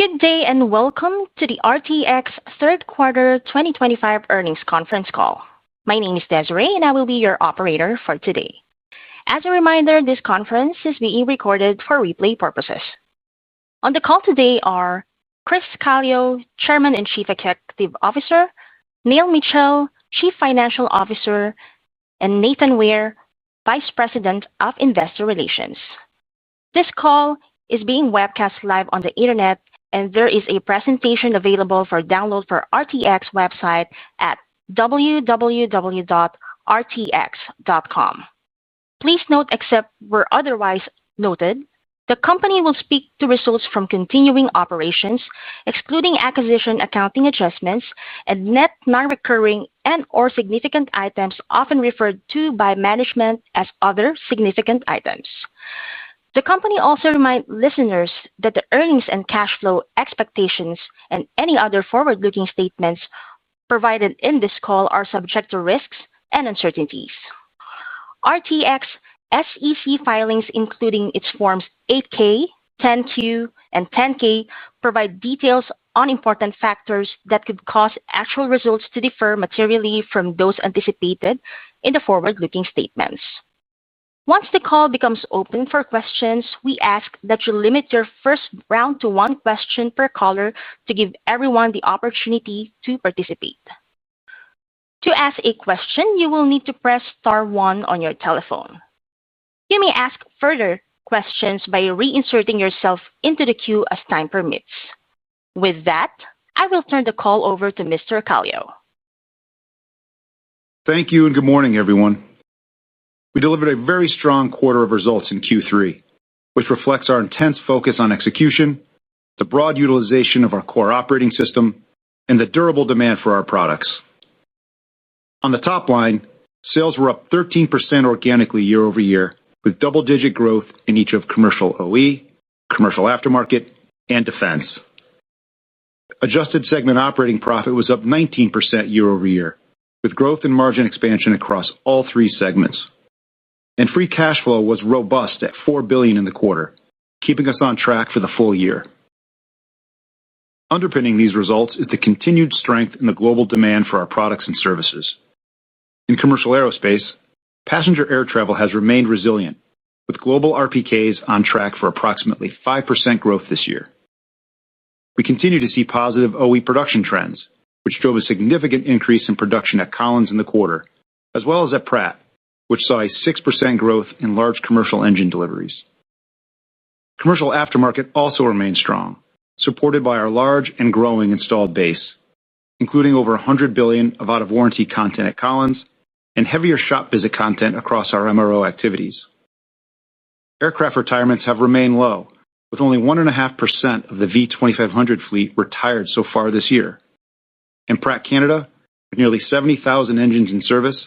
Good day and welcome to the RTX Third Quarter 2025 Earnings Conference Call. My name is Desiree and I will be your operator for today. As a reminder, this conference is being recorded for replay purposes. On the call today are Chris Calio, Chairman and Chief Executive Officer, Neil Mitchell, Chief Financial Officer, and Nathan Ware, Vice President of Investor Relations. This call is being webcast live on the internet, and there is a presentation available for download from RTX website at www.rtx.com. Please note, except where otherwise noted, the company will speak to results from continuing operations, excluding acquisition accounting adjustments and net non-recurring and/or significant items often referred to by management as other significant items. The company also reminds listeners that the earnings and cash flow expectations and any other forward-looking statements provided in this call are subject to risks and uncertainties. RTX SEC filings, including its Forms 8K, 10Q, and 10K, provide details on important factors that could cause actual results to differ materially from those anticipated in the forward-looking statements. Once the call becomes open for questions, we ask that you limit your first round to one question per caller to give everyone the opportunity to participate. To ask a question, you will need to press star one on your telephone. You may ask further questions by reinserting yourself into the queue as time permits. With that, I will turn the call over to Mr. Calio. Thank you and good morning, everyone. We delivered a very strong quarter of results in Q3, which reflects our intense focus on execution, the broad utilization of our core operating system, and the durable demand for our products. On the top line, sales were up 13% organically year-over-year, with double-digit growth in each of commercial OE, commercial aftermarket, and defense. Adjusted segment operating profit was up 19% year-over-year, with growth and margin expansion across all three segments. And free cash flow was robust at $4 billion in the quarter, keeping us on track for the full year. Underpinning these results is the continued strength in the global demand for our products and services. In commercial aerospace, passenger air travel has remained resilient, with global RPKs on track for approximately 5% growth this year. We continue to see positive OE production trends, which drove a significant increase in production at Collins in the quarter, as well as at Pratt, which saw a 6% growth in large commercial engine deliveries. Commercial aftermarket also remained strong, supported by our large and growing installed base, including over $100 billion of out-of-warranty content at Collins and heavier shop visit content across our MRO activities. Aircraft retirements have remained low, with only 1.5% of the V2500 fleet retired so far this year. And Pratt Canada, with nearly 70,000 engines in service,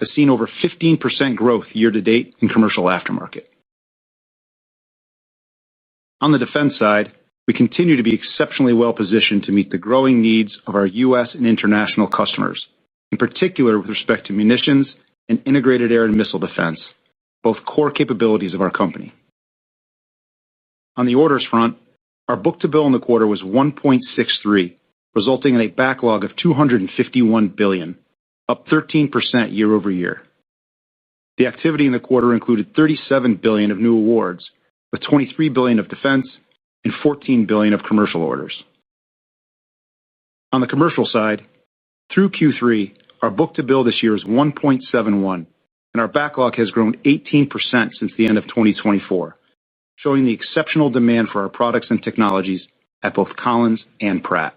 has seen over 15% growth year-to-date in commercial aftermarket. On the defense side, we continue to be exceptionally well-positioned to meet the growing needs of our U.S. and international customers, in particular with respect to munitions and integrated air and missile defense, both core capabilities of our company. On the orders front, our book-to-bill in the quarter was 1.63, resulting in a backlog of $251 billion, up 13% year-over-year. The activity in the quarter included $37 billion of new awards, with $23 billion of defense and $14 billion of commercial orders. On the commercial side, through Q3, our book-to-bill this year is 1.71, and our backlog has grown 18% since the end of 2024, showing the exceptional demand for our products and technologies at both Collins and Pratt.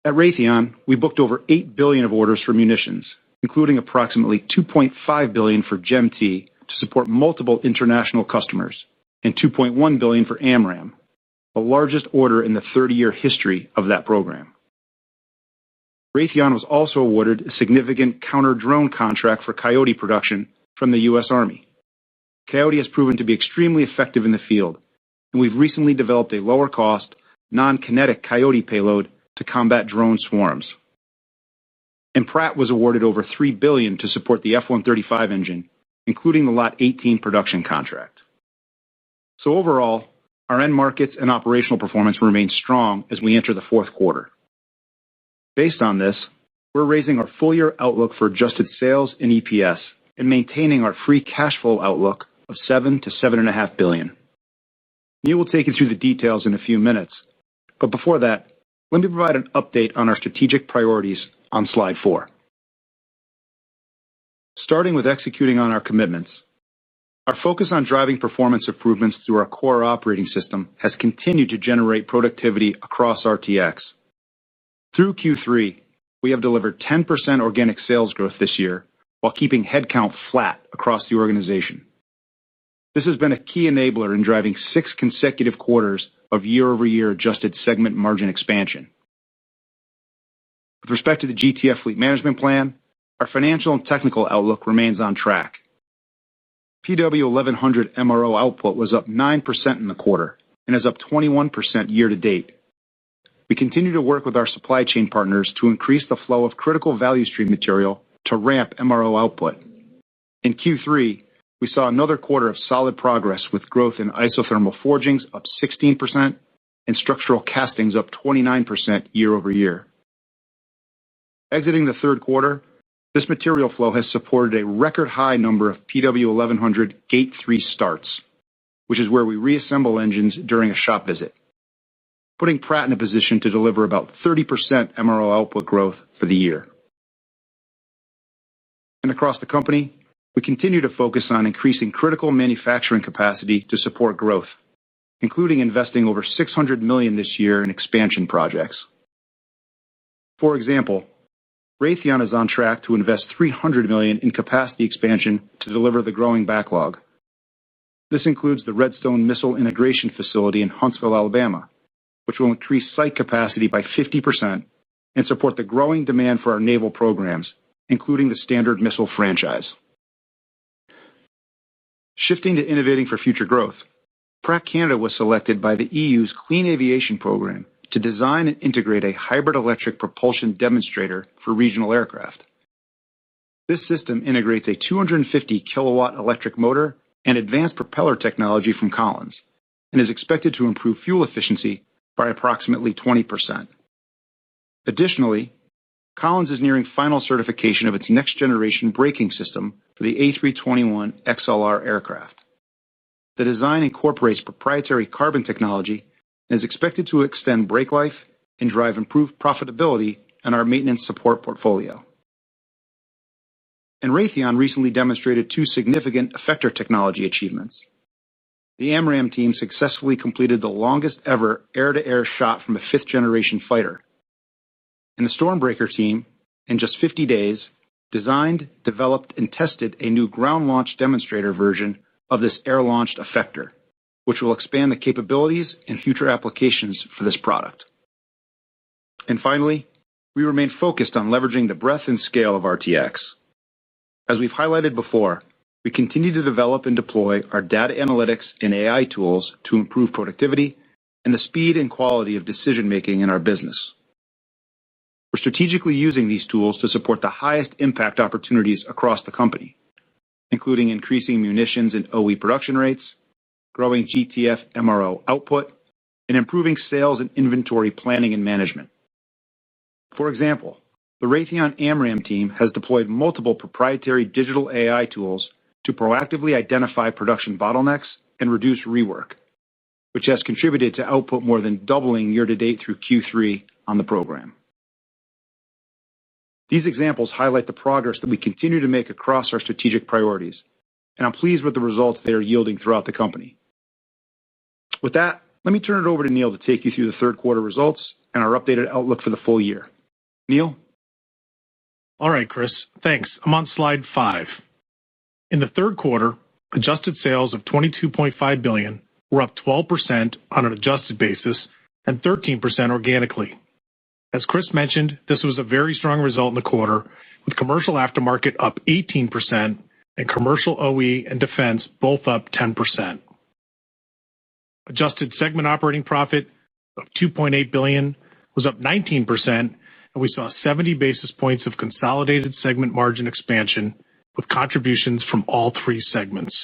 At Raytheon, we booked over $8 billion of orders for munitions, including approximately $2.5 billion for GEM-T to support multiple international customers and $2.1 billion for AMRAAM, the largest order in the 30-year history of that program. Raytheon was also awarded a significant counter-drone contract for Coyote production from the U.S. Army. Coyote has proven to be extremely effective in the field, and we've recently developed a lower-cost, non-kinetic Coyote payload to combat drone swarms. And Pratt was awarded over $3 billion to support the F-135 engine, including the Lot 18 production contract. So overall, our end markets and operational performance remain strong as we enter the fourth quarter. Based on this, we're raising our full-year outlook for adjusted sales and EPS and maintaining our free cash flow outlook of $7 to $7.5 billion. Neil will take you through the details in a few minutes, but before that, let me provide an update on our strategic priorities on slide 4. Starting with executing on our commitments, our focus on driving performance improvements through our core operating system has continued to generate productivity across RTX. Through Q3, we have delivered 10% organic sales growth this year while keeping headcount flat across the organization. This has been a key enabler in driving 6 consecutive quarters of year-over-year adjusted segment margin expansion. With respect to the GTF fleet management plan, our financial and technical outlook remains on track. PW1100 MRO output was up 9% in the quarter and is up 21% year-to-date. We continue to work with our supply chain partners to increase the flow of critical value stream material to ramp MRO output. In Q3, we saw another quarter of solid progress with growth in isothermal forgings up 16% and structural castings up 29% year-over-year. Exiting the third quarter, this material flow has supported a record high number of PW1100 Gate 3 starts, which is where we reassemble engines during a shop visit, putting Pratt in a position to deliver about 30% MRO output growth for the year. And across the company, we continue to focus on increasing critical manufacturing capacity to support growth, including investing over $600 million this year in expansion projects. For example, Raytheon is on track to invest $300 million in capacity expansion to deliver the growing backlog. This includes the Redstone Missile Integration Facility in Huntsville, Alabama, which will increase site capacity by 50% and support the growing demand for our naval programs, including the Standard Missile franchise. Shifting to innovating for future growth, Pratt Canada was selected by the EU's Clean Aviation Program to design and integrate a hybrid electric propulsion demonstrator for regional aircraft. This system integrates a 250 kilowatt electric motor and advanced propeller technology from Collins and is expected to improve fuel efficiency by approximately 20%. Additionally, Collins is nearing final certification of its next-generation braking system for the A321XLR aircraft. The design incorporates proprietary carbon technology and is expected to extend brake life and drive improved profitability in our maintenance support portfolio. And Raytheon recently demonstrated 2 significant effector technology achievements. The AMRAAM team successfully completed the longest ever air-to-air shot from a 5th-generation fighter. And the Stormbreaker team, in just 50 days, designed, developed, and tested a new ground-launched demonstrator version of this air-launched effector, which will expand the capabilities and future applications for this product. And finally, we remain focused on leveraging the breadth and scale of RTX. As we've highlighted before, we continue to develop and deploy our data analytics and AI tools to improve productivity and the speed and quality of decision-making in our business. We're strategically using these tools to support the highest impact opportunities across the company, including increasing munitions and OE production rates, growing GTF MRO output, and improving sales and inventory planning and management. For example, the Raytheon AMRAAM team has deployed multiple proprietary digital AI tools to proactively identify production bottlenecks and reduce rework, which has contributed to output more than doubling year-to-date through Q3 on the program. These examples highlight the progress that we continue to make across our strategic priorities, and I'm pleased with the results they are yielding throughout the company. With that, let me turn it over to Neil to take you through the third quarter results and our updated outlook for the full year. Neil? All right, Chris. Thanks. I'm on slide 5. In the third quarter, adjusted sales of $22.5 billion were up 12% on an adjusted basis and 13% organically. As Chris mentioned, this was a very strong result in the quarter, with commercial aftermarket up 18% and commercial OE and defense both up 10%. Adjusted segment operating profit of $2.8 billion was up 19%, and we saw 70 basis points of consolidated segment margin expansion with contributions from all 3 segments.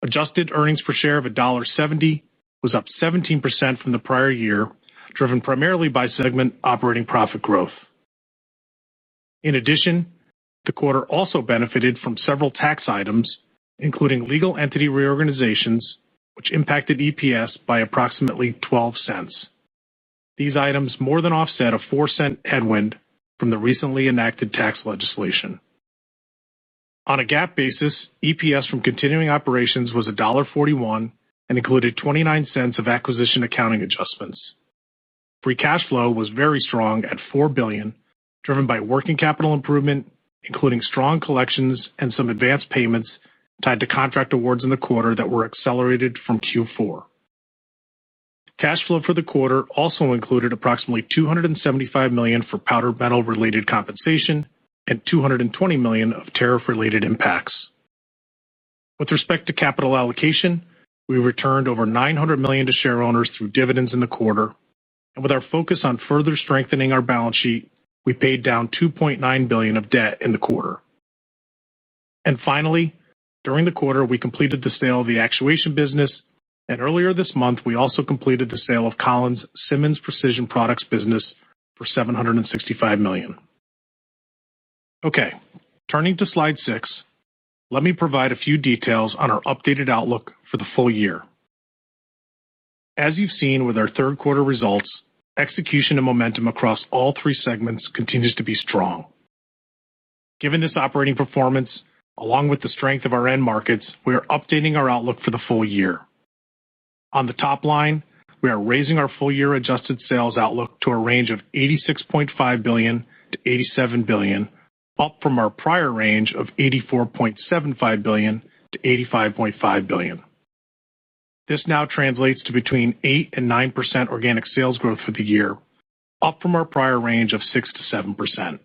Adjusted earnings per share of $1.70 was up 17% from the prior year, driven primarily by segment operating profit growth. In addition, the quarter also benefited from several tax items, including legal entity reorganizations, which impacted EPS by approximately 12 cents. These items more than offset a 4-cent headwind from the recently enacted tax legislation. On a GAAP basis, EPS from continuing operations was $1.41 and included 29 cents of acquisition accounting adjustments. Free cash flow was very strong at $4 billion, driven by working capital improvement, including strong collections and some advanced payments tied to contract awards in the quarter that were accelerated from Q4. Cash flow for the quarter also included approximately $275 million for powdered metal-related compensation and $220 million of tariff-related impacts. With respect to capital allocation, we returned over $900 million to shareowners through dividends in the quarter, and with our focus on further strengthening our balance sheet, we paid down $2.9 billion of debt in the quarter. And finally, during the quarter, we completed the sale of the actuation business, and earlier this month, we also completed the sale of Collins Simmons Precision Products business for $765 million. Okay, turning to slide 6, let me provide a few details on our updated outlook for the full year. As you've seen with our third quarter results, execution and momentum across all three segments continues to be strong. Given this operating performance, along with the strength of our end markets, we are updating our outlook for the full year. On the top line, we are raising our full-year adjusted sales outlook to a range of $86.5 billion to $87 billion, up from our prior range of $84.75 billion to $85.5 billion. This now translates to between 8% and 9% organic sales growth for the year, up from our prior range of 6% to 7%.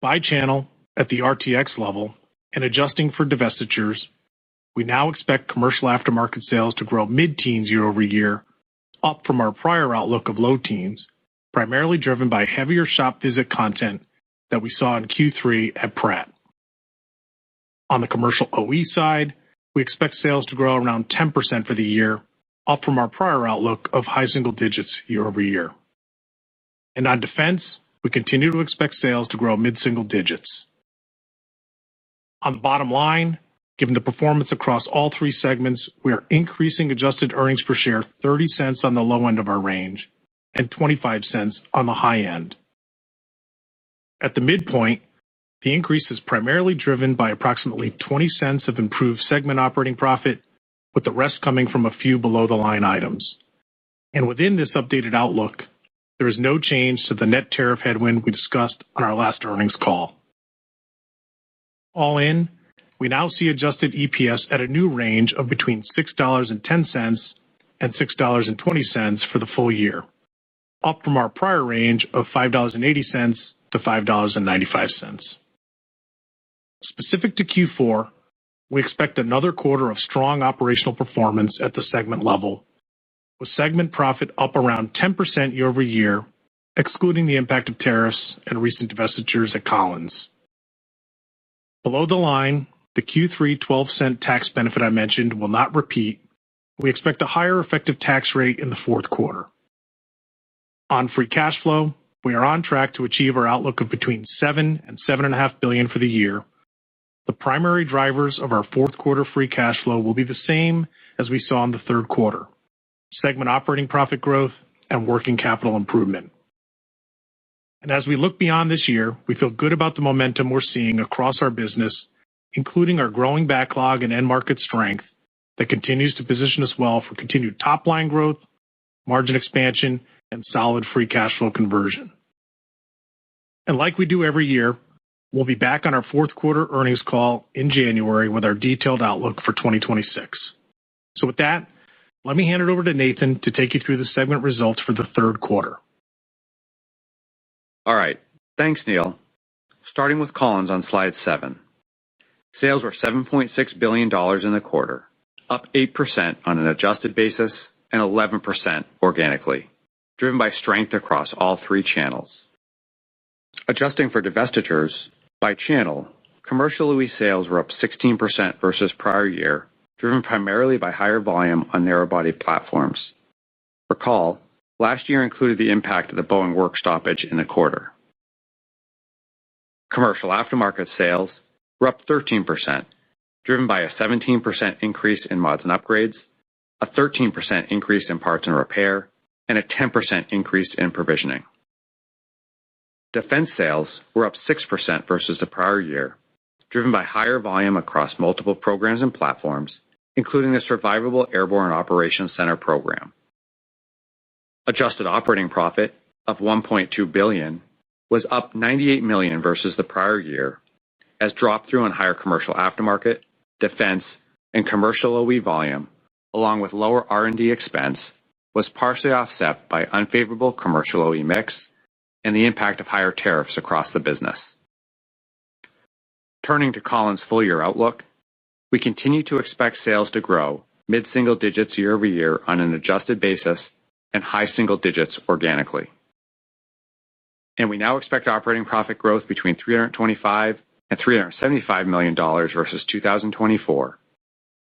By channel, at the RTX level, and adjusting for divestitures, we now expect commercial aftermarket sales to grow mid-teens year over year, up from our prior outlook of low teens, primarily driven by heavier shop visit content that we saw in Q3 at Pratt. On the commercial OE side, we expect sales to grow around 10% for the year, up from our prior outlook of high single digits year over year. And on defense, we continue to expect sales to grow mid-single digits. On the bottom line, given the performance across all three segments, we are increasing adjusted earnings per share 30 cents on the low end of our range and 25 cents on the high end. At the midpoint, the increase is primarily driven by approximately 20 cents of improved segment operating profit, with the rest coming from a few below-the-line items. And within this updated outlook, there is no change to the net tariff headwind we discussed on our last earnings call. All in, we now see adjusted EPS at a new range of between $6.10 and $6.20 for the full year, up from our prior range of $5.80 to $5.95. Specific to Q4, we expect another quarter of strong operational performance at the segment level, with segment profit up around 10% year over year, excluding the impact of tariffs and recent divestitures at Collins. Below the line, the Q3 12-cent tax benefit I mentioned will not repeat. We expect a higher effective tax rate in the fourth quarter. On free cash flow, we are on track to achieve our outlook of between $7 and $7.5 billion for the year. The primary drivers of our fourth quarter free cash flow will be the same as we saw in the third quarter: segment operating profit growth and working capital improvement. And as we look beyond this year, we feel good about the momentum we're seeing across our business, including our growing backlog and end market strength that continues to position us well for continued top-line growth, margin expansion, and solid free cash flow conversion. And like we do every year, we'll be back on our fourth quarter earnings call in January with our detailed outlook for 2026. So with that, let me hand it over to Nathan to take you through the segment results for the third quarter. All right. Thanks, Neil. Starting with Collins on slide 7. Sales were $7.6 billion in the quarter, up 8% on an adjusted basis and 11% organically, driven by strength across all three channels. Adjusting for divestitures, by channel, Commercial OE sales were up 16% versus prior year, driven primarily by higher volume on narrow-body platforms. Recall, last year included the impact of the Boeing work stoppage in the quarter. Commercial aftermarket sales were up 13%, driven by a 17% increase in mods and upgrades, a 13% increase in parts and repair, and a 10% increase in provisioning. Defense sales were up 6% versus the prior year, driven by higher volume across multiple programs and platforms, including the Survivable Airborne Operations Center program. Adjusted operating profit of $1.2 billion was up $98 million versus the prior year, as drop-through on higher commercial aftermarket, defense, and commercial OE volume, along with lower R&D expense, was partially offset by unfavorable commercial OE mix and the impact of higher tariffs across the business. Turning to Collins' full-year outlook, we continue to expect sales to grow mid-single digits year-over-year on an adjusted basis and high single digits organically. And we now expect operating profit growth between $325 and $375 million versus 2024,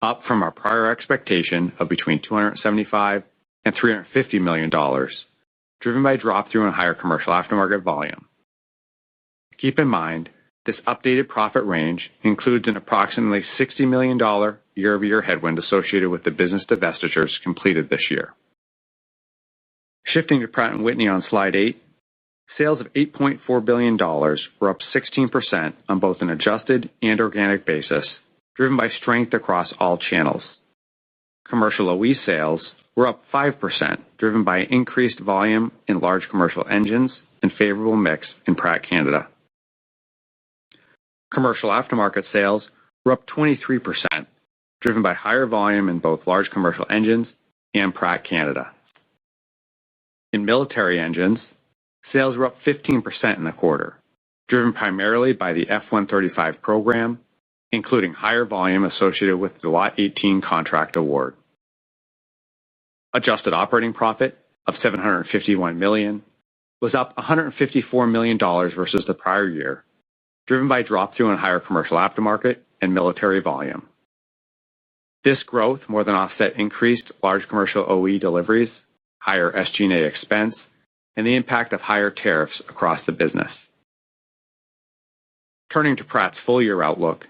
up from our prior expectation of between $275 and $350 million, driven by drop-through on higher commercial aftermarket volume. Keep in mind, this updated profit range includes an approximately $60 million year-over-year headwind associated with the business divestitures completed this year. Shifting to Pratt & Whitney on slide 8, sales of $8.4 billion were up 16% on both an adjusted and organic basis, driven by strength across all channels. Commercial OE sales were up 5%, driven by increased volume in large commercial engines and favorable mix in Pratt Canada. Commercial aftermarket sales were up 23%, driven by higher volume in both large commercial engines and Pratt Canada. In military engines, sales were up 15% in the quarter, driven primarily by the F-135 program, including higher volume associated with the Lot 18 contract award. Adjusted operating profit of $751 million was up $154 million versus the prior year, driven by drop-through on higher commercial aftermarket and military volume. This growth more than offset increased large commercial OE deliveries, higher SG&A expense, and the impact of higher tariffs across the business. Turning to Pratt's full-year outlook,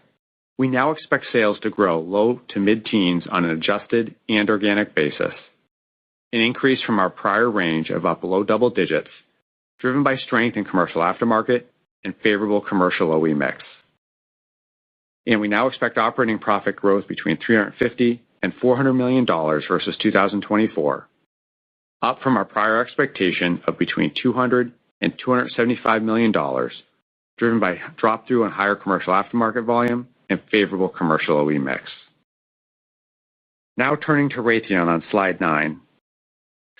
we now expect sales to grow low to mid-teens on an adjusted and organic basis, an increase from our prior range of up low double digits, driven by strength in commercial aftermarket and favorable commercial OE mix. And we now expect operating profit growth between $350 and $400 million versus 2024, up from our prior expectation of between $200 and $275 million, driven by drop-through on higher commercial aftermarket volume and favorable commercial OE mix. Now turning to Raytheon on slide 9,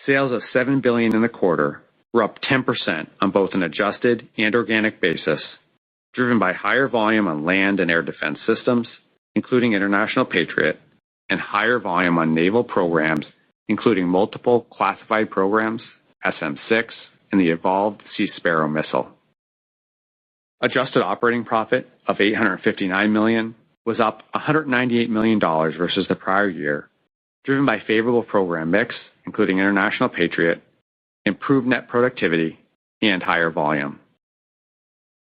sales of $7 billion in the quarter were up 10% on both an adjusted and organic basis, driven by higher volume on land and air defense systems, including International Patriot, and higher volume on naval programs, including multiple classified programs, SM-6, and the Evolved Sea Sparrow missile. Adjusted operating profit of $859 million was up $198 million versus the prior year, driven by favorable program mix, including International Patriot, improved net productivity, and higher volume.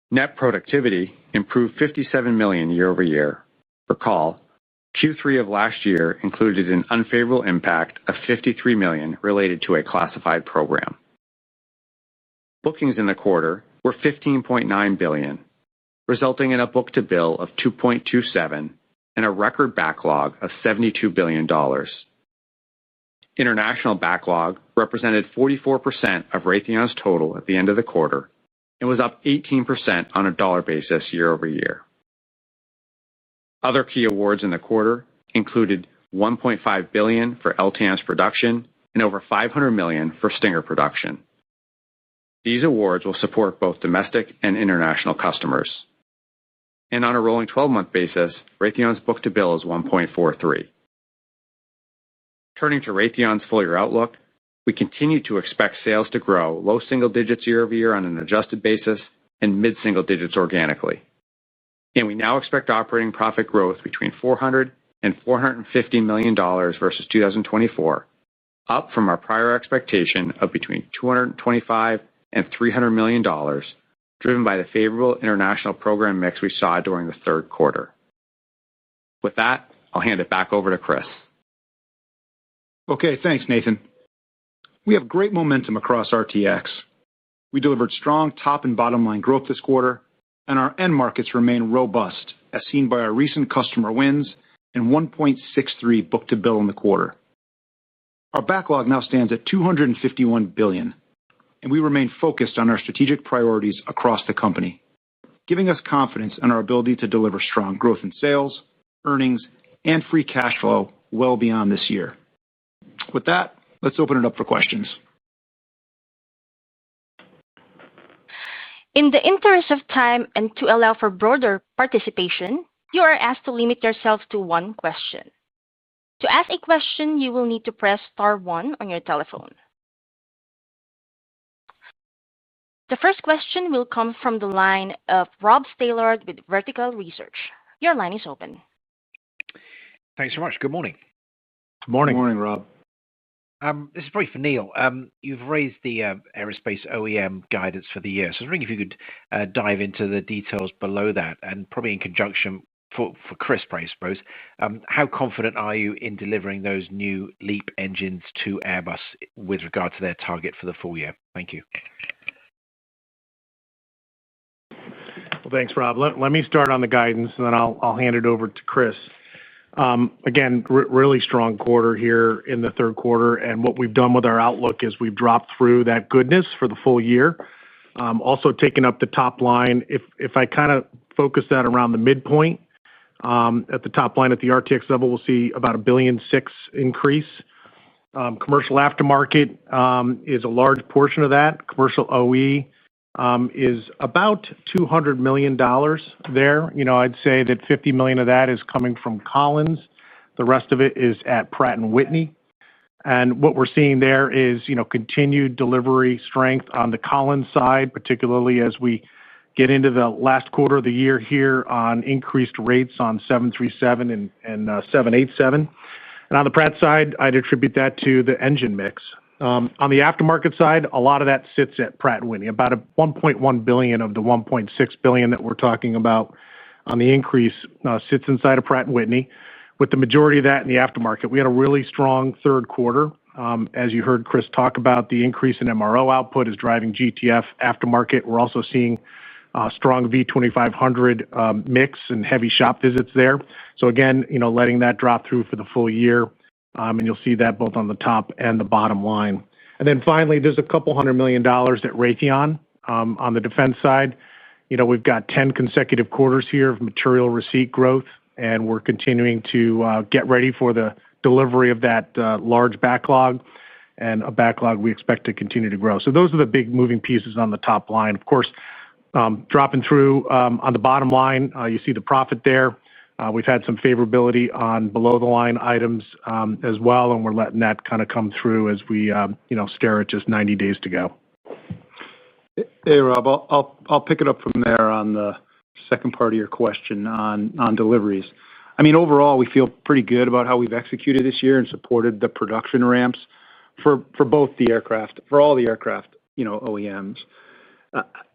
Net productivity improved $57 million year-over-year. Recall, Q3 of last year included an unfavorable impact of $53 million related to a classified program. Bookings in the quarter were $15.9 billion, resulting in a book-to-bill of 2.27 and a record backlog of $72 billion. International backlog represented 44% of Raytheon's total at the end of the quarter and was up 18% on a dollar basis year-over-year. Other key awards in the quarter included $1.5 billion for LTAMDS production and over $500 million for Stinger production. These awards will support both domestic and international customers. And on a rolling 12-month basis, Raytheon's book-to-bill is 1.43. Turning to Raytheon's full-year outlook, we continue to expect sales to grow low single digits year-over-year on an adjusted basis and mid-single digits organically. and we now expect operating profit growth between $400 and $450 million versus 2024, up from our prior expectation of between $225 and $300 million, driven by the favorable international program mix we saw during the third quarter. With that, I'll hand it back over to Chris. Okay, thanks, Nathan. We have great momentum across RTX. We delivered strong top and bottom line growth this quarter, and our end markets remain robust, as seen by our recent customer wins and 1.63 book-to-bill in the quarter. Our backlog now stands at $251 billion, and we remain focused on our strategic priorities across the company, giving us confidence in our ability to deliver strong growth in sales, earnings, and free cash flow well beyond this year. With that, let's open it up for questions. In the interest of time and to allow for broader participation, you are asked to limit yourself to one question. To ask a question, you will need to press *1 on your telephone. The first question will come from the line of Rob Stallard with Vertical Research. Your line is open. Thanks so much. Good morning. Good morning. Good morning, Rob. This is probably for Neil. You've raised the aerospace OEM guidance for the year. So I was wondering if you could dive into the details below that, and probably in conjunction for Chris, I suppose. How confident are you in delivering those new LEAP engines to Airbus with regard to their target for the full year? Thank you. Well, thanks, Rob. Let me start on the guidance, and then I'll hand it over to Chris. Again, really strong quarter here in the third quarter, and what we've done with our outlook is we've dropped through that goodness for the full year. Also taking up the top line. If I kind of focus that around the midpoint, at the top line at the RTX level, we'll see about $1.6 billion increase. Commercial aftermarket is a large portion of that. Commercial OE is about $200 million there. I'd say that $50 million of that is coming from Collins. The rest of it is at Pratt & Whitney. And what we're seeing there is continued delivery strength on the Collins side, particularly as we get into the last quarter of the year here on increased rates on 737 and 787. And on the Pratt side, I'd attribute that to the engine mix. On the aftermarket side, a lot of that sits at Pratt & Whitney. About $1.1 billion of the $1.6 billion that we're talking about on the increase sits inside of Pratt & Whitney, with the majority of that in the aftermarket. We had a really strong third quarter. As you heard Chris talk about, the increase in MRO output is driving GTF aftermarket. We're also seeing strong V2500 mix and heavy shop visits there. So again, letting that drop through for the full year. And you'll see that both on the top and the bottom line. And then finally, there's a couple $100 million at Raytheon on the defense side. We've got 10 consecutive quarters here of material receipt growth, and we're continuing to get ready for the delivery of that large backlog, and a backlog we expect to continue to grow. So those are the big moving pieces on the top line. Of course, dropping through on the bottom line, you see the profit there. We've had some favorability on below-the-line items as well, and we're letting that kind of come through as we stare at just 90 days to go. Hey, Rob, I'll pick it up from there on the second part of your question on deliveries. I mean, overall, we feel pretty good about how we've executed this year and supported the production ramps for both the aircraft, for all the aircraft OEMs.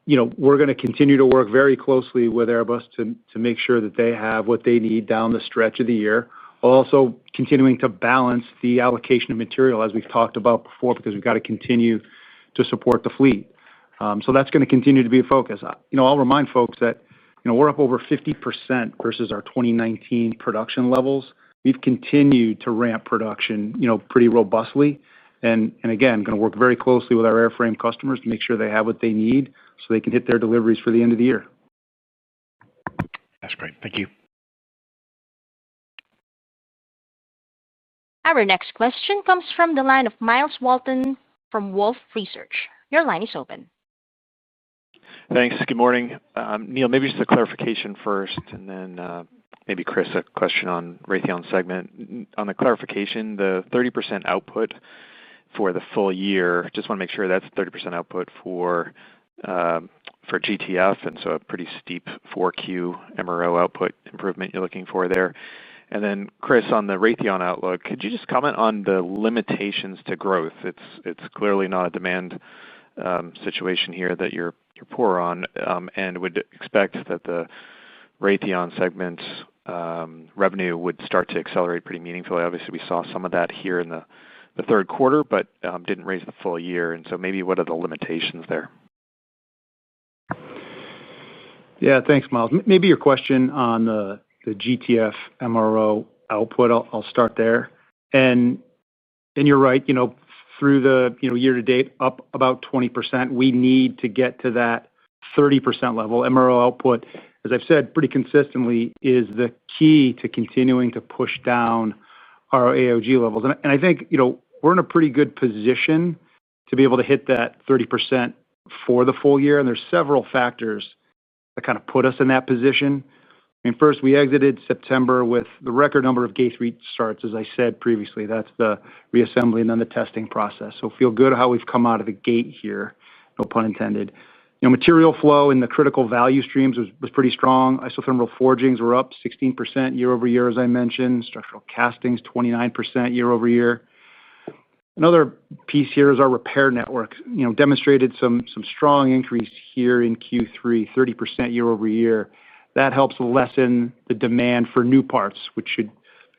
We're going to continue to work very closely with Airbus to make sure that they have what they need down the stretch of the year. Also continuing to balance the allocation of material, as we've talked about before, because we've got to continue to support the fleet. So that's going to continue to be a focus. I'll remind folks that we're up over 50% versus our 2019 production levels. We've continued to ramp production pretty robustly. And again, going to work very closely with our airframe customers to make sure they have what they need so they can hit their deliveries for the end of the year. That's great. Thank you. Our next question comes from the line of Miles Walton from Wolfe Research. Your line is open. Thanks. Good morning. Neil, maybe just a clarification first, and then maybe Chris, a question on Raytheon segment. On the clarification, the 30% output for the full year, just want to make sure that's 30% output for for GTF, and so a pretty steep 4Q MRO output improvement you're looking for there. And then, Chris, on the Raytheon outlook, could you just comment on the limitations to growth? It's clearly not a demand situation here that you're poor on, and would expect that the Raytheon segment revenue would start to accelerate pretty meaningfully. Obviously, we saw some of that here in the third quarter, but didn't raise the full year. And so maybe what are the limitations there? Yeah, thanks, Miles. Maybe your question on the GTF MRO output, I'll start there. And you're right, through the year to date, up about 20%. We need to get to that 30% level. MRO output, as I've said pretty consistently, is the key to continuing to push down our AOG levels. And I think we're in a pretty good position to be able to hit that 30% for the full year. And there's several factors that kind of put us in that position. I mean, first, we exited September with the record number of gate restarts, as I said previously. That's the reassembly and then the testing process. So feel good how we've come out of the gate here, no pun intended. Material flow in the critical value streams was pretty strong. Isothermal forgings were up 16% year over year, as I mentioned. Structural castings, 29% year over year. Another piece here is our repair network. Demonstrated some strong increase here in Q3, 30% year over year. That helps lessen the demand for new parts, which should,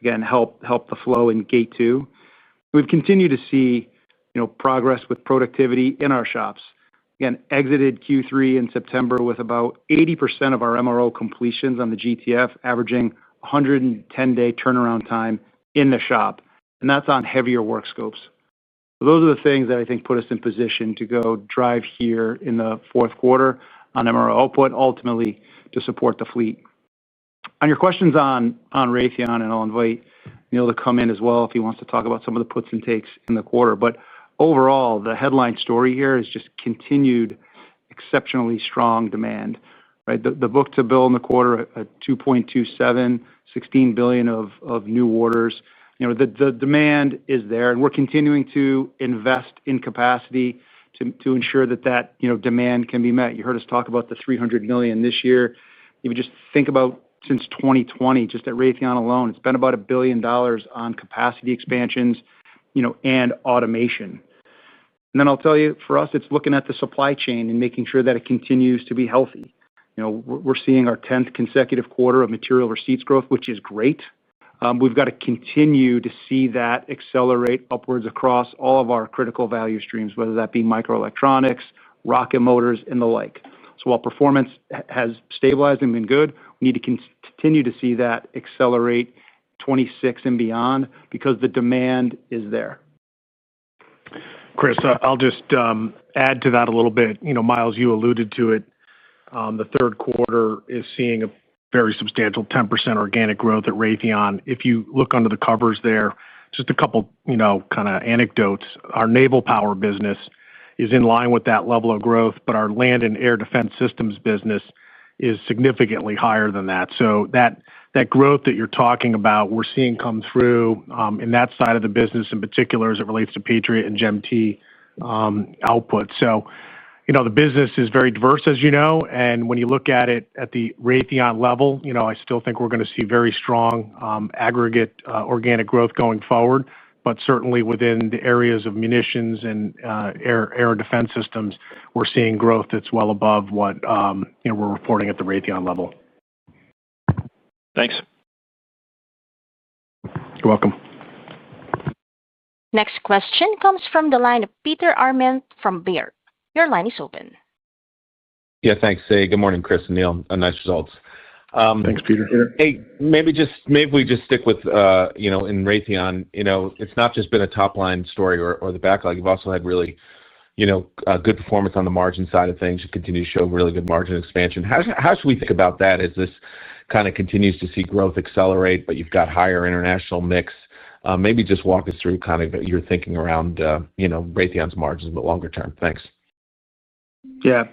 again, help the flow in gate 2. We've continued to see progress with productivity in our shops. Again, exited Q3 in September with about 80% of our MRO completions on the GTF, averaging 110-day turnaround time in the shop. And that's on heavier work scopes. So those are the things that I think put us in position to go drive here in the fourth quarter on MRO output, ultimately to support the fleet. On your questions on Raytheon, and I'll invite Neil to come in as well if he wants to talk about some of the puts and takes in the quarter. But overall, the headline story here is just continued exceptionally strong demand. Right? The book to bill in the quarter at 2.27, $16 billion of new orders. The demand is there, and we're continuing to invest in capacity to ensure that demand can be met. You heard us talk about the $300 million this year. If you just think about since 2020, just at Raytheon alone, it's been about $1 billion on capacity expansions, and automation. And then I'll tell you, for us, it's looking at the supply chain and making sure that it continues to be healthy. We're seeing our 10th consecutive quarter of material receipts growth, which is great. We've got to continue to see that accelerate upwards across all of our critical value streams, whether that be microelectronics, rocket motors, and the like. So while performance has stabilized and been good, we need to continue to see that accelerate 26 and beyond because the demand is there. Chris, I'll just add to that a little bit. Miles, you alluded to it. The third quarter is seeing a very substantial 10% organic growth at Raytheon. If you look under the covers there, just a couple, kind of anecdotes. Our naval power business is in line with that level of growth, but our land and air defense systems business is significantly higher than that. So that growth that you're talking about, we're seeing come through in that side of the business in particular as it relates to Patriot and GEM-T output. So, the business is very diverse, as you know, and when you look at it at the Raytheon level, I still think we're going to see very strong aggregate organic growth going forward, but certainly within the areas of munitions and air defense systems, we're seeing growth that's well above what we're reporting at the Raytheon level. Thanks. You're welcome. Next question comes from the line of Peter Arment from Baird. Your line is open. Yeah, thanks. Hey, good morning, Chris and Neil. Nice results. Thanks, Peter. Hey, maybe we just stick with in Raytheon. It's not just been a top line story or the backlog. You've also had really good performance on the margin side of things. You continue to show really good margin expansion. How should we think about that as this kind of continues to see growth accelerate, but you've got higher international mix? Maybe just walk us through kind of your thinking around Raytheon's margins, but longer term. Thanks. Yeah.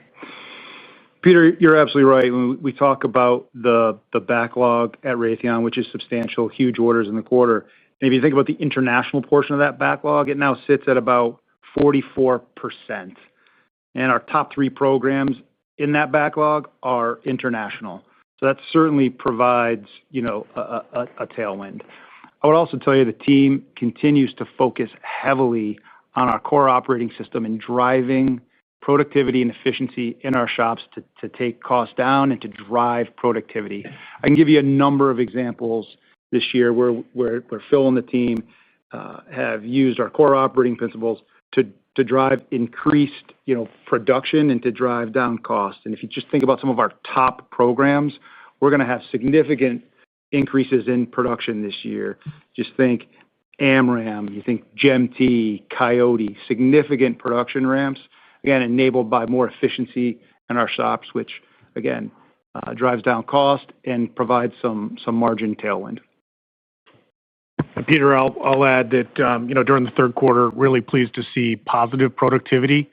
Peter, you're absolutely right. When we talk about the backlog at Raytheon, which is substantial, huge orders in the quarter, and if you think about the international portion of that backlog, it now sits at about 44%. And our top 3 programs in that backlog are international. So that certainly provides, a tailwind. I would also tell you the team continues to focus heavily on our core operating system and driving productivity and efficiency in our shops to take costs down and to drive productivity. I can give you a number of examples this year where Phil and the team have used our core operating principles to drive increased, production and to drive down costs. And if you just think about some of our top programs, we're going to have significant increases in production this year. Just think AMRAAM, you think GEM-T, Coyote, significant production ramps, again, enabled by more efficiency in our shops, which, again, drives down cost and provides some margin tailwind. Peter, I'll add that, during the third quarter, really pleased to see positive productivity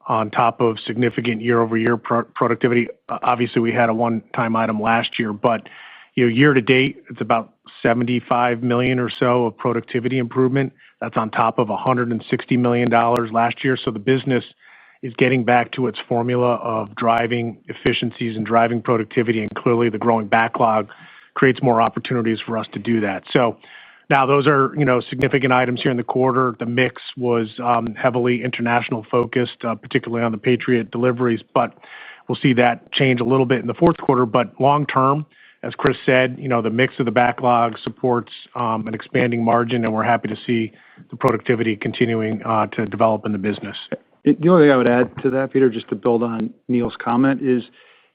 on top of significant year-over-year productivity. Obviously, we had a one-time item last year, but year to date, it's about $75 million or so of productivity improvement. That's on top of $160 million last year. So the business is getting back to its formula of driving efficiencies and driving productivity, and clearly the growing backlog creates more opportunities for us to do that. So now those are, significant items here in the quarter. The mix was heavily international focused, particularly on the Patriot deliveries, but we'll see that change a little bit in the fourth quarter. But long term, as Chris said, the mix of the backlog supports an expanding margin, and we're happy to see the productivity continuing to develop in the business. The only thing I would add to that, Peter, just to build on Neil's comment, is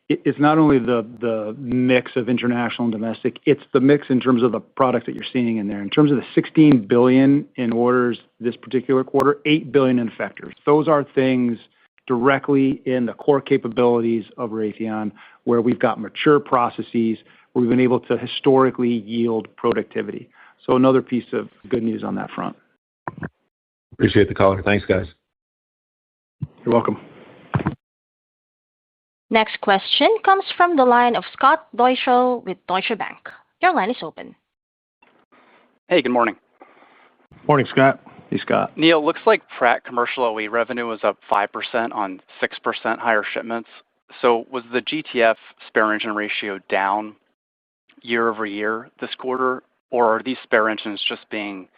it's not only the mix of international and domestic, it's the mix in terms of the products that you're seeing in there. In terms of the $16 billion in orders this particular quarter, $8 billion in effectors. Those are things directly in the core capabilities of Raytheon, where we've got mature processes, where we've been able to historically yield productivity. So another piece of good news on that front. Appreciate the call. Thanks, guys. You're welcome. Next question comes from the line of Scott Deuschle with Deutsche Bank. Your line is open. Hey, good morning. Morning, Scott. Hey, Scott. Neil, looks like Pratt commercial OE revenue was up 5% on 6% higher shipments. So was the GTF spare engine ratio down year over year this quarter, or are these spare engines just being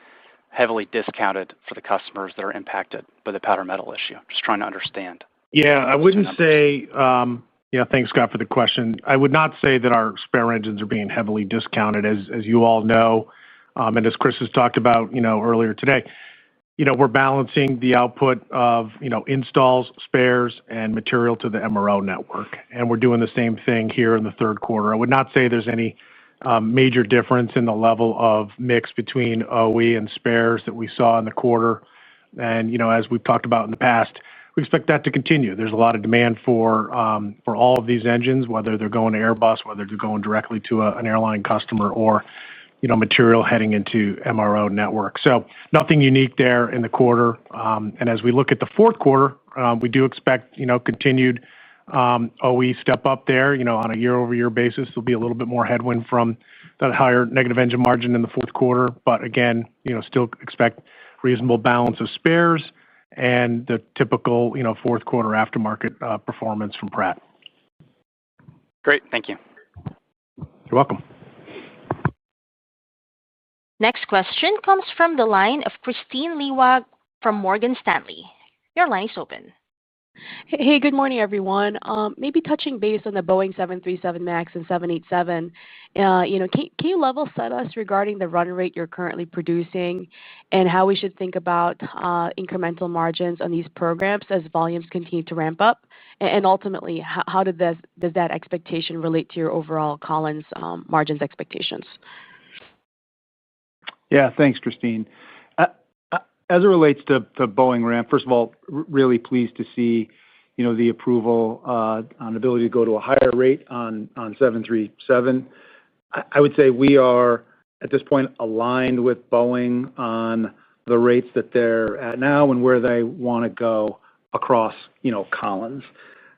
heavily discounted for the customers that are impacted by the powder metal issue? Just trying to understand. Yeah, I wouldn't say, thanks, Scott, for the question. I would not say that our spare engines are being heavily discounted, as you all know, and as Chris has talked about, earlier today. We're balancing the output of, installs, spares, and material to the MRO network, and we're doing the same thing here in the third quarter. I would not say there's any major difference in the level of mix between OE and spares that we saw in the quarter. And, as we've talked about in the past, we expect that to continue. There's a lot of demand for all of these engines, whether they're going to Airbus, whether they're going directly to an airline customer, or material heading into MRO network. So nothing unique there in the quarter. And as we look at the fourth quarter, we do expect continued OE step up there. On a year-over-year basis, there'll be a little bit more headwind from that higher negative engine margin in the fourth quarter. But again, still expect reasonable balance of spares and the typical fourth quarter aftermarket performance from Pratt. Great, thank you. You're welcome. Next question comes from the line of Kristine Liwag from Morgan Stanley. Your line is open. Hey, good morning, everyone. Maybe touching base on the Boeing 737 MAX and 787. Can you level set us regarding the run rate you're currently producing and how we should think about incremental margins on these programs as volumes continue to ramp up? And ultimately, how does that expectation relate to your overall Collins margins expectations? Yeah, thanks, Christine. As it relates to Boeing ramp, first of all, really pleased to see, the approval on ability to go to a higher rate on 737. I would say we are, at this point, aligned with Boeing on the rates that they're at now and where they want to go across, Collins.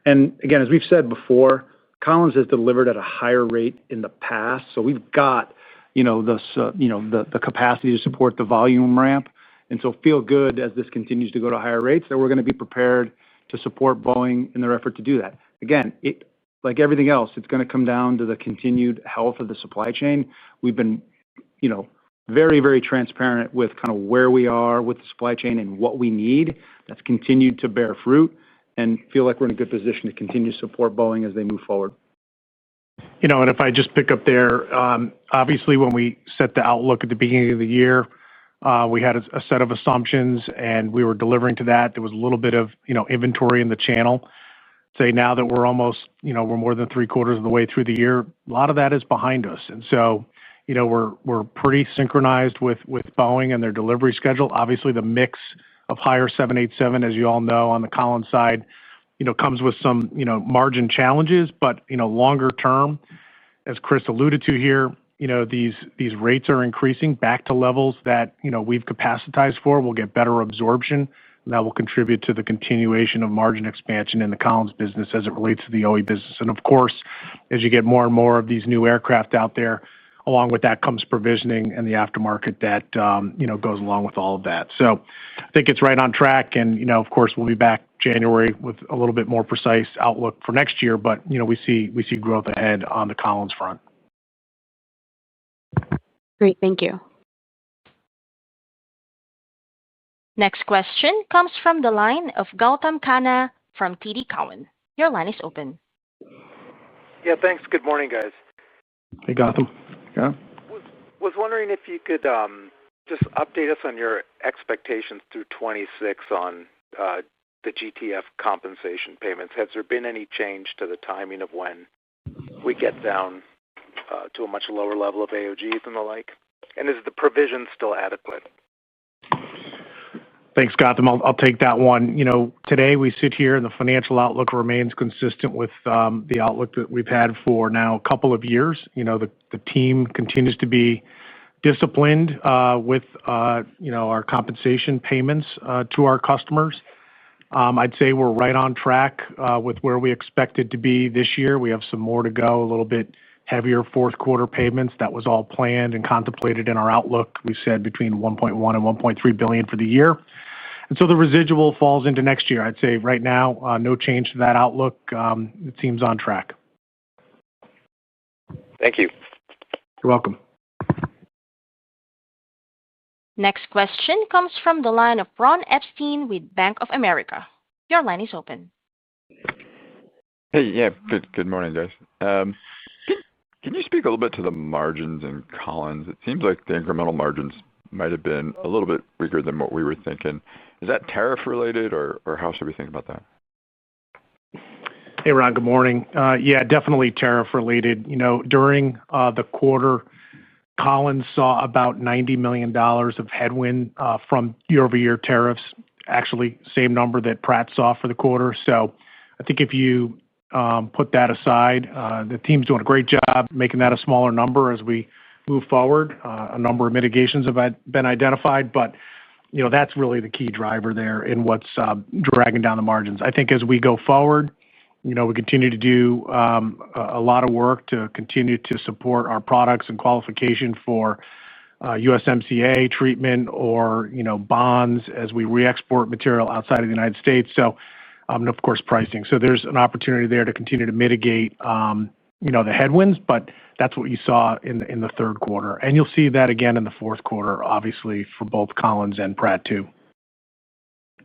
And again, as we've said before, Collins has delivered at a higher rate in the past, so we've got, the capacity to support the volume ramp. And so feel good as this continues to go to higher rates that we're going to be prepared to support Boeing in their effort to do that. again, like everything else, it's going to come down to the continued health of the supply chain. We've been, very, very transparent with kind of where we are with the supply chain and what we need. That's continued to bear fruit and feel like we're in a good position to continue to support Boeing as they move forward. And if I just pick up there, obviously when we set the outlook at the beginning of the year, we had a set of assumptions and we were delivering to that. There was a little bit of, inventory in the channel. Say now that we're almost, we're more than 3/4 of the way through the year, a lot of that is behind us. And so, we're pretty synchronized with Boeing and their delivery schedule. Obviously, the mix of higher 787, as you all know, on the Collins side, comes with some, margin challenges. But, longer term, as Chris alluded to here, these rates are increasing back to levels that, we've capacitized for. We'll get better absorption. And that will contribute to the continuation of margin expansion in the Collins business as it relates to the OE business. And of course, as you get more and more of these new aircraft out there, along with that comes provisioning and the aftermarket that, goes along with all of that. So I think it's right on track. And, of course, we'll be back January with a little bit more precise outlook for next year. But, we see growth ahead on the Collins front. Great. Thank you. Next question comes from the line of Gautam Khanna from TD Cowen. Your line is open. Yeah, thanks. Good morning, guys. Hey, Gautam. Yeah. Was wondering if you could just update us on your expectations through 26 on the GTF compensation payments. Has there been any change to the timing of when we get down to a much lower level of AOGs and the like? And is the provision still adequate? Thanks, Gautam. I'll take that one. Today we sit here and the financial outlook remains consistent with the outlook that we've had for now a couple of years. The team continues to be disciplined with, our compensation payments to our customers. I'd say we're right on track with where we expected to be this year. We have some more to go, a little bit heavier fourth quarter payments. That was all planned and contemplated in our outlook. We said between $1.1 and $1.3 billion for the year. And so the residual falls into next year. I'd say right now, no change to that outlook. It seems on track. Thank you. You're welcome. Next question comes from the line of Ron Epstein with Bank of America. Your line is open. Hey, yeah, good morning, guys. Can you speak a little bit to the margins in Collins? It seems like the incremental margins might have been a little bit weaker than what we were thinking. Is that tariff related or how should we think about that? Hey, Ron, good morning. Yeah, definitely tariff related. During the quarter, Collins saw about $90 million of headwind from year-over-year tariffs. Actually, same number that Pratt saw for the quarter. So I think if you put that aside, the team's doing a great job making that a smaller number as we move forward. A number of mitigations have been identified, but that's really the key driver there in what's dragging down the margins. I think as we go forward, we continue to do a lot of work to continue to support our products and qualification for USMCA treatment or bonds as we re-export material outside of the United States. So, and of course, pricing. So there's an opportunity there to continue to mitigate the headwinds, but that's what you saw in the third quarter, and you'll see that again in the fourth quarter, obviously for both Collins and Pratt too.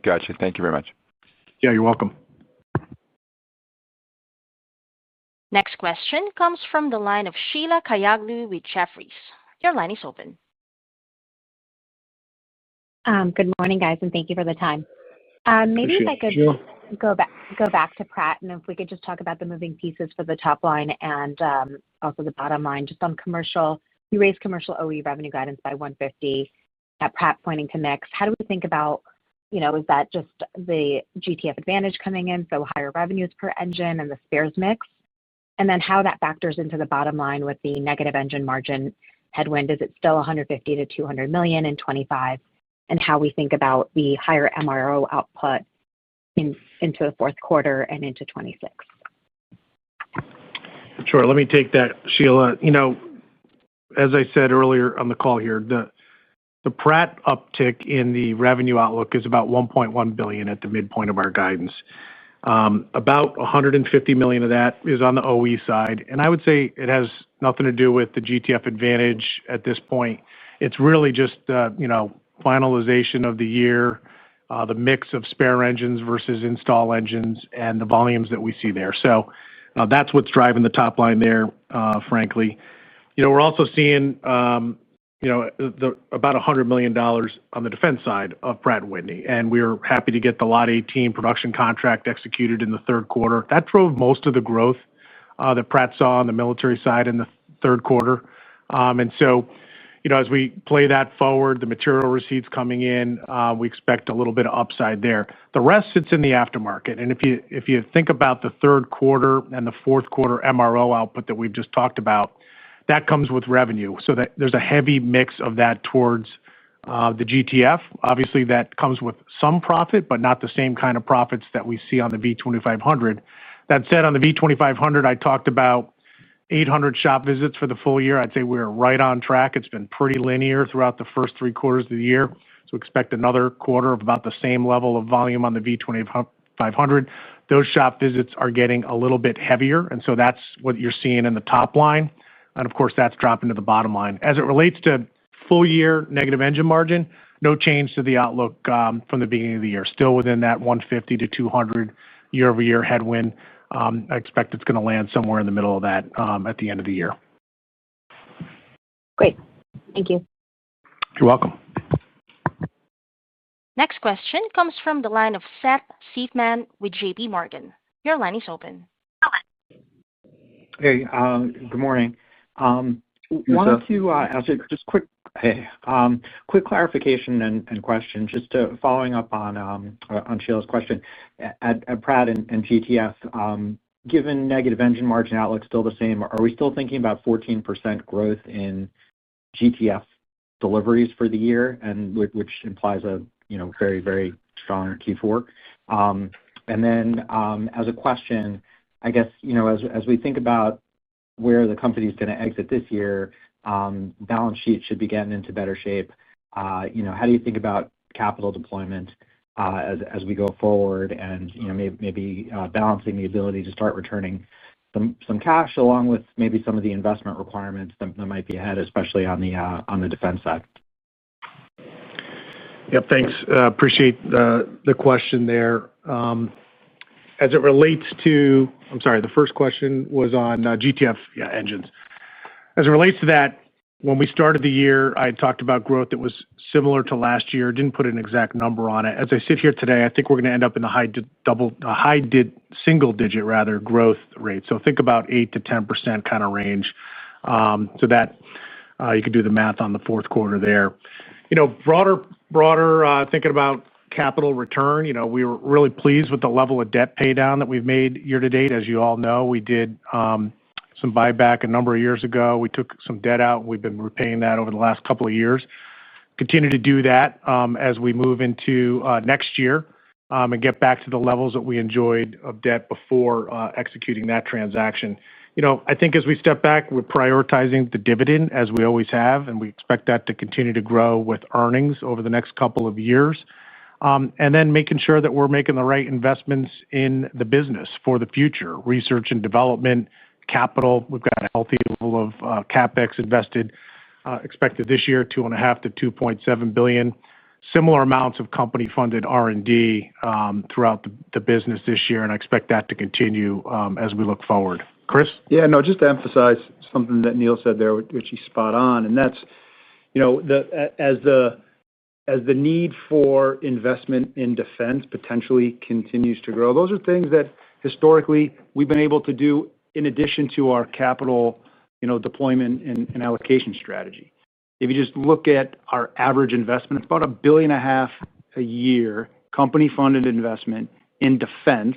Gotcha. Thank you very much. Yeah, you're welcome. Next question comes from the line of Sheila Kahyaoglu with Jefferies. Your line is open. Good morning, guys, and thank you for the time. Maybe if I could go back to Pratt, and if we could just talk about the moving pieces for the top line and also the bottom line, just on commercial. You raised commercial OE revenue guidance by $150 at Pratt, pointing to mix. How do we think about, is that just the GTF Advantage coming in, so higher revenues per engine and the spares mix? And then how that factors into the bottom line with the negative engine margin headwind. Is it still $150 to $200 million in 2025? And how we think about the higher MRO output into the fourth quarter and into 2026. Sure. Let me take that, Sheila. As I said earlier on the call here, the Pratt uptick in the revenue outlook is about $1.1 billion at the midpoint of our guidance. About $150 million of that is on the OE side. And I would say it has nothing to do with the GTF Advantage at this point. It's really just, finalization of the year, the mix of spare engines versus install engines, and the volumes that we see there. So that's what's driving the top line there, frankly. We're also seeing, about $100 million on the defense side of Pratt & Whitney. And we were happy to get the Lot 18 production contract executed in the third quarter. That drove most of the growth that Pratt saw on the military side in the third quarter. And so, as we play that forward, the material receipts coming in, we expect a little bit of upside there. The rest sits in the aftermarket. And if you think about the third quarter and the fourth quarter MRO output that we've just talked about, that comes with revenue. So that there's a heavy mix of that towards the GTF. Obviously, that comes with some profit, but not the same kind of profits that we see on the V2500. That said, on the V2500, I talked about 800 shop visits for the full year. I'd say we're right on track. It's been pretty linear throughout the first 3 quarters of the year. So expect another quarter of about the same level of volume on the V2500. Those shop visits are getting a little bit heavier. And so that's what you're seeing in the top line. And of course, that's dropping to the bottom line. As it relates to full year negative engine margin, no change to the outlook from the beginning of the year. Still within that 150 to 200 year-over-year headwind. I expect it's going to land somewhere in the middle of that at the end of the year. Great. Thank you. You're welcome. Next question comes from the line of Seth Seifman with JP Morgan. Your line is open. Hey, good morning. Wanted to ask you just quick clarification and question, just following up on Sheila's question. At Pratt and GTF, given negative engine margin outlook still the same, are we still thinking about 14% growth in GTF deliveries for the year, and which implies a very, very strong Q4? And then as a question, I guess, as we think about where the company is going to exit this year, balance sheet should be getting into better shape. How do you think about capital deployment as we go forward, and maybe balancing the ability to start returning some cash along with maybe some of the investment requirements that might be ahead, especially on the defense side? Yep, thanks. Appreciate the question there. As it relates to, the first question was on GTF engines. As it relates to that, when we started the year, I had talked about growth that was similar to last year. Didn't put an exact number on it. As I sit here today, I think we're going to end up in the single-digit growth rate. So think about 8 to 10% kind of range. So that you could do the math on the fourth quarter there. Broader thinking about capital return, we were really pleased with the level of debt pay down that we've made year to date. As you all know, we did some buyback a number of years ago. We took some debt out. We've been repaying that over the last couple of years. Continue to do that as we move into next year and get back to the levels that we enjoyed of debt before executing that transaction. I think as we step back, we're prioritizing the dividend as we always have, and we expect that to continue to grow with earnings over the next couple of years. And then making sure that we're making the right investments in the business for the future, research and development, capital. We've got a healthy level of CapEx invested, expected this year, $2.5 to $2.7 billion. Similar amounts of company-funded R&D throughout the business this year, and I expect that to continue as we look forward. Chris? Yeah, no, just to emphasize something that Neil said there, which he's spot on, and that's, as the need for investment in defense potentially continues to grow, those are things that historically we've been able to do in addition to our capital, deployment and allocation strategy. If you just look at our average investment, it's about $1.5 billion a year, company-funded investment in defense,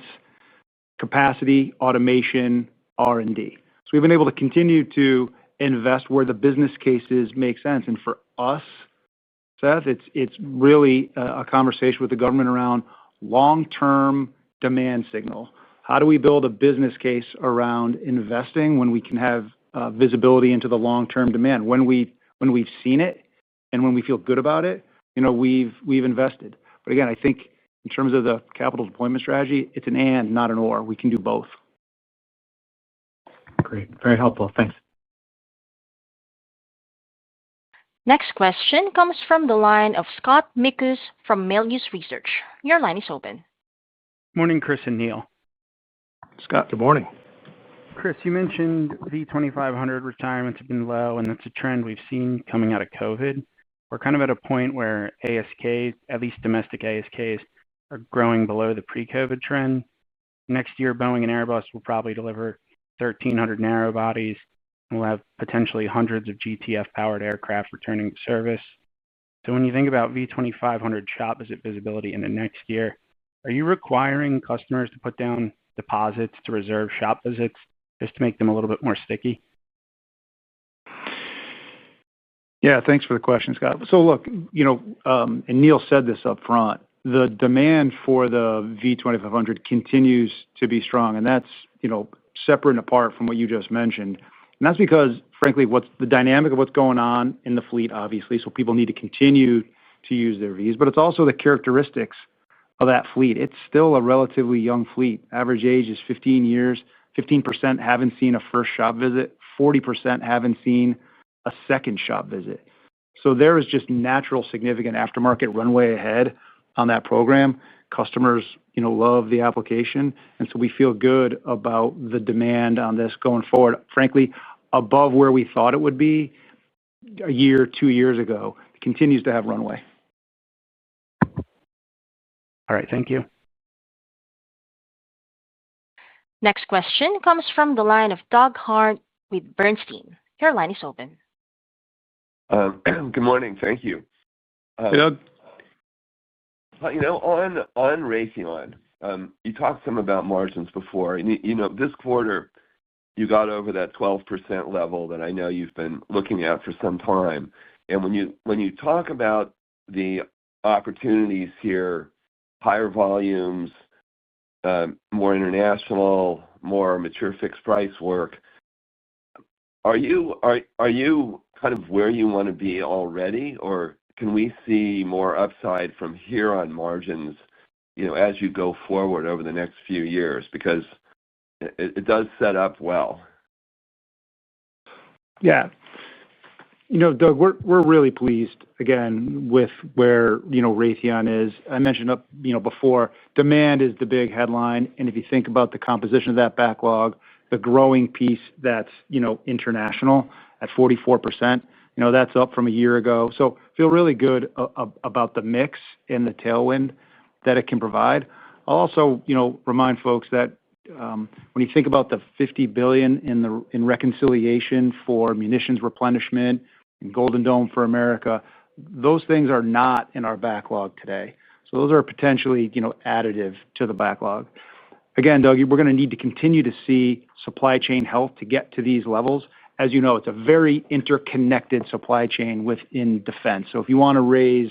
capacity, automation, R&D. So we've been able to continue to invest where the business cases make sense. And for us, Seth, it's really a conversation with the government around long-term demand signal. How do we build a business case around investing when we can have visibility into the long-term demand? When we've seen it and when we feel good about it, we've invested. But again, I think In terms of the capital deployment strategy, it's an and, not an or. We can do both. Great. Very helpful. Thanks. Next question comes from the line of Scott Mikus from Melius Research. Your line is open. Morning, Chris and Neil. Scott, Good morning. Chris, you mentioned V2500 retirements have been low, and that's a trend we've seen coming out of COVID. We're kind of at a point where ASKs, at least domestic ASKs, are growing below the pre-COVID trend. Next year, Boeing and Airbus will probably deliver 1,300 narrow bodies, and we'll have potentially hundreds of GTF-powered aircraft returning to service. So when you think about V2500 shop visit visibility in the next year, are you requiring customers to put down deposits to reserve shop visits just to make them a little bit more sticky? Yeah, thanks for the question, Scott. So look, and Neil said this up front, the demand for the V2500 continues to be strong, and that's, separate and apart from what you just mentioned. And that's because, frankly, what's the dynamic of what's going on in the fleet, obviously, so people need to continue to use their Vs, but it's also the characteristics of that fleet. It's still a relatively young fleet. Average age is 15 years. 15% haven't seen a first shop visit. 40% haven't seen a second shop visit. So there is just natural, significant aftermarket runway ahead on that program. Customers, love the application, and so we feel good about the demand on this going forward. Frankly, above where we thought it would be a year, 2 years ago. It continues to have runway. All right, thank you. Next question comes from the line of Doug Harned with Bernstein. Your line is open. Good morning. Thank you. Hey, Doug. On Raytheon, you talked some about margins before. And, this quarter, you got over that 12% level that I know you've been looking at for some time. And when you talk about the opportunities here, higher volumes, more international, more mature fixed price work, are you kind of where you want to be already, or can we see more upside from here on margins, as you go forward over the next few years? Because it does set up well. Yeah. Doug, we're really pleased, again, with where, Raytheon is. I mentioned before, demand is the big headline. And if you think about the composition of that backlog, the growing piece that's, international at 44%, that's up from a year ago. So feel really good about the mix and the tailwind that it can provide. I'll also, remind folks that when you think about the $50 billion in reconciliation for munitions replenishment and Golden Dome for America, those things are not in our backlog today. So those are potentially, additive to the backlog. Again, Doug, we're going to need to continue to see supply chain health to get to these levels. As you know, it's a very interconnected supply chain within defense. So if you want to raise,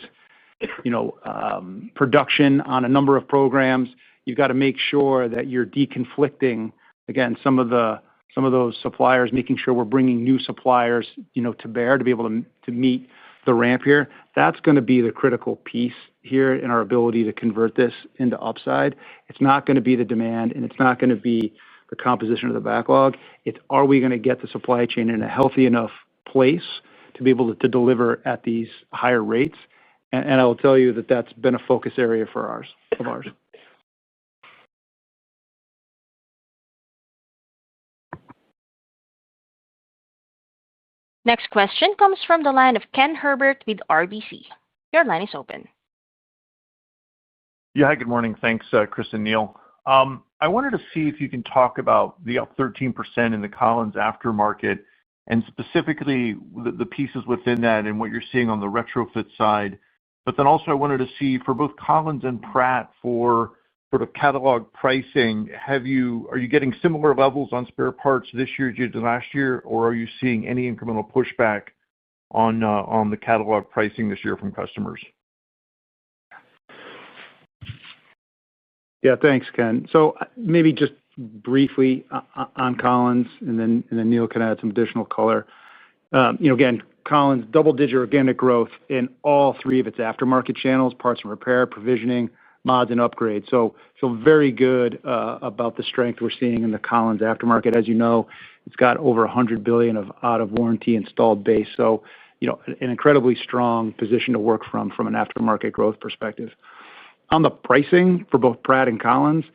production on a number of programs, you've got to make sure that you're deconflicting, again, some of those suppliers, making sure we're bringing new suppliers, to bear to be able to meet the ramp here. That's going to be the critical piece here in our ability to convert this into upside. It's not going to be the demand, and it's not going to be the composition of the backlog. It's, are we going to get the supply chain in a healthy enough place to be able to deliver at these higher rates? And I will tell you that that's been a focus area of ours. Next question comes from the line of Ken Herbert with RBC. Your line is open. Yeah, hi, good morning. Thanks, Chris and Neil. I wanted to see if you can talk about the up 13% in the Collins aftermarket and specifically the pieces within that and what you're seeing on the retrofit side. But then also I wanted to see for both Collins and Pratt for sort of catalog pricing, are you getting similar levels on spare parts this year as you did last year, or are you seeing any incremental pushback on the catalog pricing this year from customers? Yeah, thanks, Ken. So maybe just briefly on Collins, and then Neil can add some additional color. Again, Collins, double-digit organic growth in all three of its aftermarket channels, parts and repair, provisioning, mods and upgrades. So feel very good about the strength we're seeing in the Collins aftermarket. As you know, it's got over $100 billion of out-of-warranty installed base. So, an incredibly strong position to work from an aftermarket growth perspective. On the pricing for both Pratt and Collins,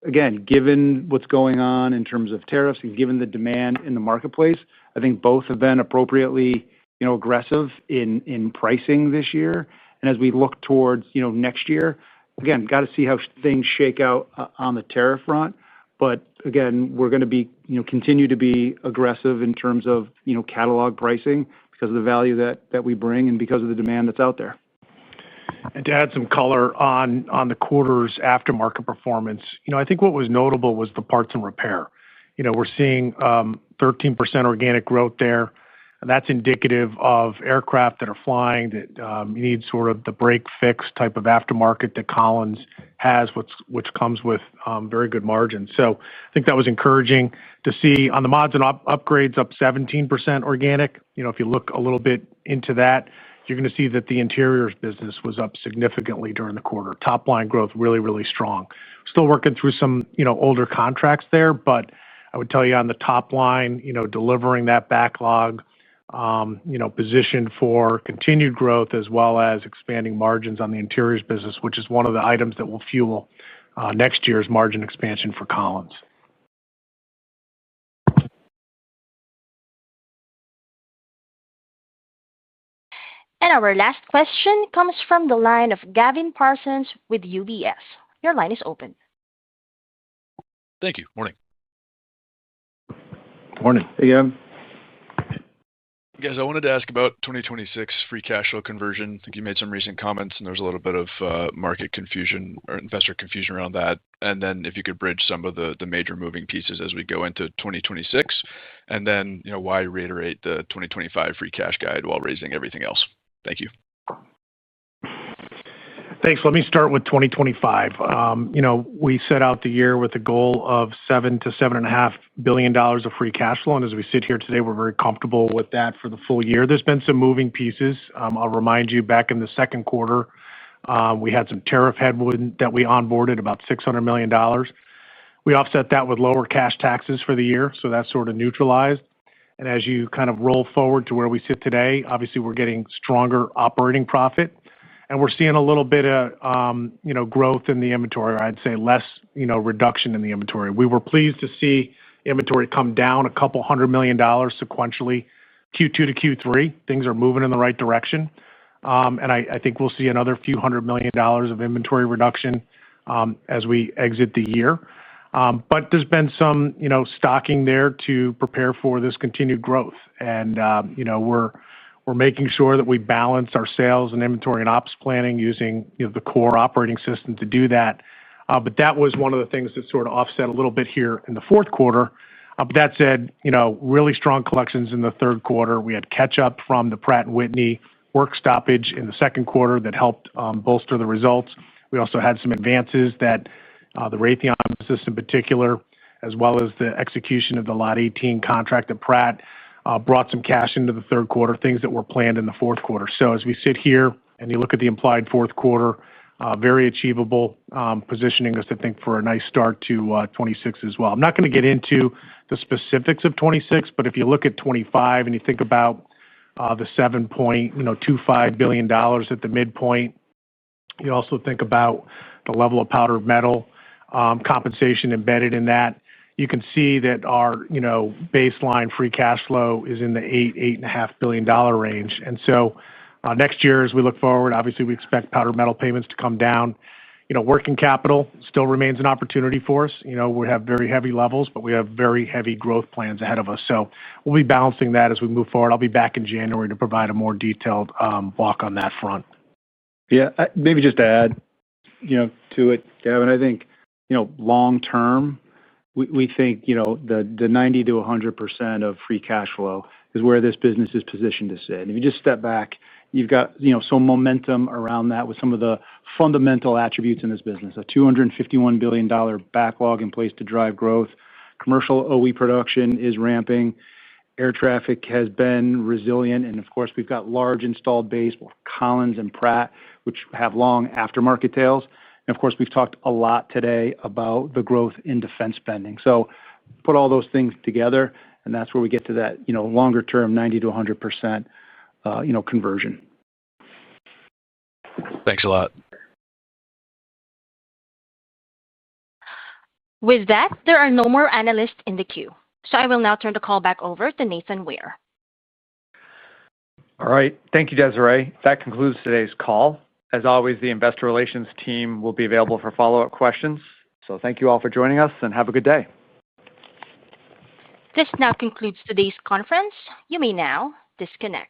again, given what's going on in terms of tariffs and given the demand in the marketplace, I think both have been appropriately, aggressive in pricing this year. And as we look towards, next year, again, got to see how things shake out on the tariff front. But again, we're going to continue to be aggressive in terms of, catalog pricing because of the value that we bring and because of the demand that's out there. And to add some color on the quarter's aftermarket performance, I think what was notable was the parts and repair. We're seeing 13% organic growth there. And that's indicative of aircraft that are flying that need sort of the break fix type of aftermarket that Collins has, which comes with very good margins. So I think that was encouraging to see on the mods and upgrades up 17% organic. If you look a little bit into that, you're going to see that the interiors business was up significantly during the quarter. Top line growth really, really strong. Still working through some older contracts there, but I would tell you on the top line, delivering that backlog, positioned for continued growth as well as expanding margins on the interiors business, which is one of the items that will fuel next year's margin expansion for Collins. And our last question comes from the line of Gavin Parsons with UBS. Your line is open. Thank you. Morning. Morning. Hey, Gavin. Guys, I wanted to ask about 2026 free cash flow conversion. I think you made some recent comments, and there's a little bit of market confusion or investor confusion around that. And then if you could bridge some of the major moving pieces as we go into 2026, and then why reiterate the 2025 free cash guide while raising everything else? Thank you. Thanks. Let me start with 2025. We set out the year with a goal of $7 to $7.5 billion of free cash flow. And as we sit here today, we're very comfortable with that for the full year. There's been some moving pieces. I'll remind you, back in the second quarter, we had some tariff headwind that we onboarded, about $600 million. We offset that with lower cash taxes for the year, so that's sort of neutralized. And as you kind of roll forward to where we sit today, obviously we're getting stronger operating profit. And we're seeing a little bit of, growth in the inventory, or I'd say less, reduction in the inventory. We were pleased to see inventory come down a couple $100 million sequentially, Q2 to Q3. Things are moving in the right direction. And I think we'll see another few $100 million of inventory reduction as we exit the year. But there's been some, stocking there to prepare for this continued growth. And, we're making sure that we balance our sales and inventory and ops planning using the core operating system to do that. But that was one of the things that sort of offset a little bit here in the fourth quarter. But that said, really strong collections in the third quarter. We had catch up from the Pratt & Whitney work stoppage in the second quarter that helped bolster the results. We also had some advances that the Raytheon business in particular, as well as the execution of the Lot 18 contract at Pratt, brought some cash into the third quarter, things that were planned in the fourth quarter. So as we sit here and you look at the implied fourth quarter, very achievable, positioning us, I think, for a nice start to 26 as well. I'm not going to get into the specifics of 26, but if you look at 25 and you think about the $7.25 billion at the midpoint, you also think about the level of powdered metal compensation embedded in that. You can see that our, baseline free cash flow is in the $8.5 billion range. And so next year, as we look forward, obviously we expect powdered metal payments to come down. Working capital still remains an opportunity for us. We have very heavy levels, but we have very heavy growth plans ahead of us. So we'll be balancing that as we move forward. I'll be back in January to provide a more detailed walk on that front. Yeah, maybe just to add, to it, Gavin, I think, long term, we think, the 90 to 100% of free cash flow is where this business is positioned to sit. And if you just step back, you've got, some momentum around that with some of the fundamental attributes in this business. A $251 billion backlog in place to drive growth. Commercial OE production is ramping. Air traffic has been resilient. And of course, we've got large installed base, Collins and Pratt, which have long aftermarket tails. And of course, we've talked a lot today about the growth in defense spending. So put all those things together, and that's where we get to that, longer term 90 to 100%, conversion. Thanks a lot. With that, there are no more analysts in the queue. So I will now turn the call back over to Nathan Ware. All right. Thank you, Desiree. That concludes today's call. As always, the investor relations team will be available for follow-up questions. So thank you all for joining us, and have a good day. This now concludes today's conference. You may now disconnect.